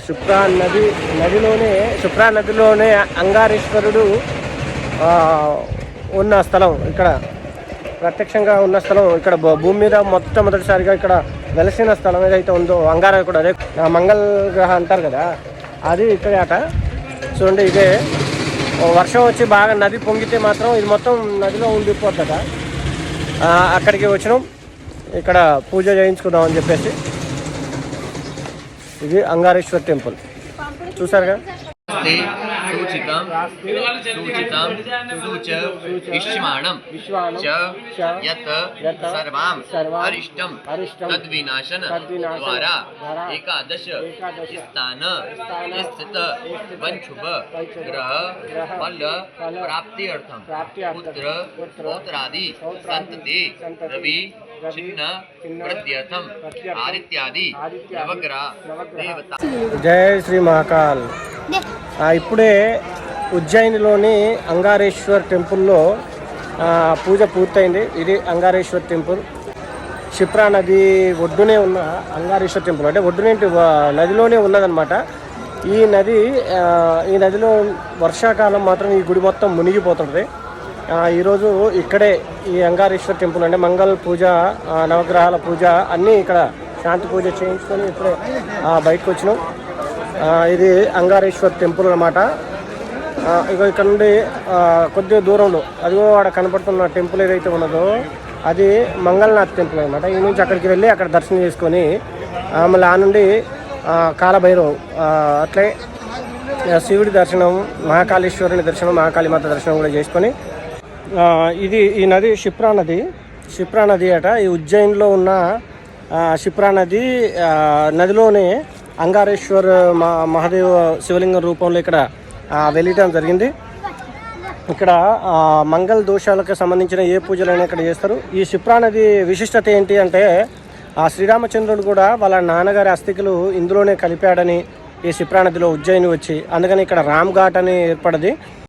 శుప్రా నదిలోనే అంగారేశ్వరుడు ఉన్న స్థలం, ఇక్కడ ప్రత్యక్షంగా ఉన్న స్థలం, ఇక్కడ భూమి మీద మొట్టమొదటిసారిగా ఇక్కడ వెలసిన స్థలం ఏదైతే ఉందో అంగారకుడు, అదే మంగళ గ్రహ అంటారు కదా, అది ఇక్కడే అట. చూడండి, ఇదే వర్షం వచ్చి బాగా నది పొంగితే మాత్రం ఇది మొత్తం నదిలో ఉండిపోద్దట. అక్కడికి వచ్చినాం, ఇక్కడ పూజ చేయించుకుందామని చెప్పేసి. ఇది అంగారేశ్వర్ టెంపుల్ చూసారుగా. सूचितं सूच इष्यमाणं च यत् सर्वां अरिष्टं तद्विनाशन द्वारा एकादश स्थान स्थित वंशुभ ग्रह फल प्राप्त्यर्थं पुत्र पौत्रादि संतति रवि చిన్న ప్రత్యర్థం ఆదిత్యాది నవగ్రహ దేవత. జై శ్రీ మహాకాల్. ఇప్పుడే ఉజ్జయినిలోని అంగారేశ్వర్ టెంపుల్లో పూజ పూర్తయింది. ఇది అంగారేశ్వర్ టెంపుల్, క్షిప్రా నది ఒడ్డునే ఉన్న అంగారేశ్వర్ టెంపుల్. అంటే ఒడ్డునే నదిలోనే ఉన్నదన్నమాట. ఈ నదిలో వర్షాకాలం మాత్రం ఈ గుడి మొత్తం మునిగిపోతుంది. ఈరోజు ఇక్కడే ఈ అంగారేశ్వర్ టెంపుల్ అంటే మంగళ పూజ, నవగ్రహాల పూజ అన్నీ ఇక్కడ శాంతి పూజ చేయించుకొని ఇప్పుడే బయటకు వచ్చినాం. ఇది అంగారేశ్వర్ టెంపుల్ అన్నమాట. ఇక ఇక్కడ నుండి కొద్దిగా దూరంలో అదిగో ఆడ కనపడుతున్న టెంపుల్ ఏదైతే ఉన్నదో అది మంగళనాథ్ టెంపుల్ అనమాట. ఈ నుంచి అక్కడికి వెళ్ళి అక్కడ దర్శనం చేసుకొని మళ్ళీ ఆ నుండి కాలభైరవ్, అట్లే శివుడి దర్శనం, మహాకాళేశ్వరుని దర్శనం, మహాకాళీమాత దర్శనం కూడా చేసుకొని ఈ నది క్షిప్రా నది అట. ఈ ఉజ్జయిన్లో ఉన్న క్షిప్రా నదిలోనే అంగారేశ్వర్ మహాదేవ శివలింగం రూపంలో ఇక్కడ వెలియటం జరిగింది. ఇక్కడ మంగళ దోషాలకు సంబంధించిన ఏ పూజలైనా ఇక్కడ చేస్తారు. ఈ క్షిప్రా నది విశిష్టత ఏంటి అంటే శ్రీరామచంద్రుడు కూడా వాళ్ళ నాన్నగారి అస్థికలు ఇందులోనే కలిపాడని ఈ క్షిప్రా నదిలో ఉజ్జయిని వచ్చి, అందుకని ఇక్కడ రామ్ ఘాట్ అని ఏర్పడింది.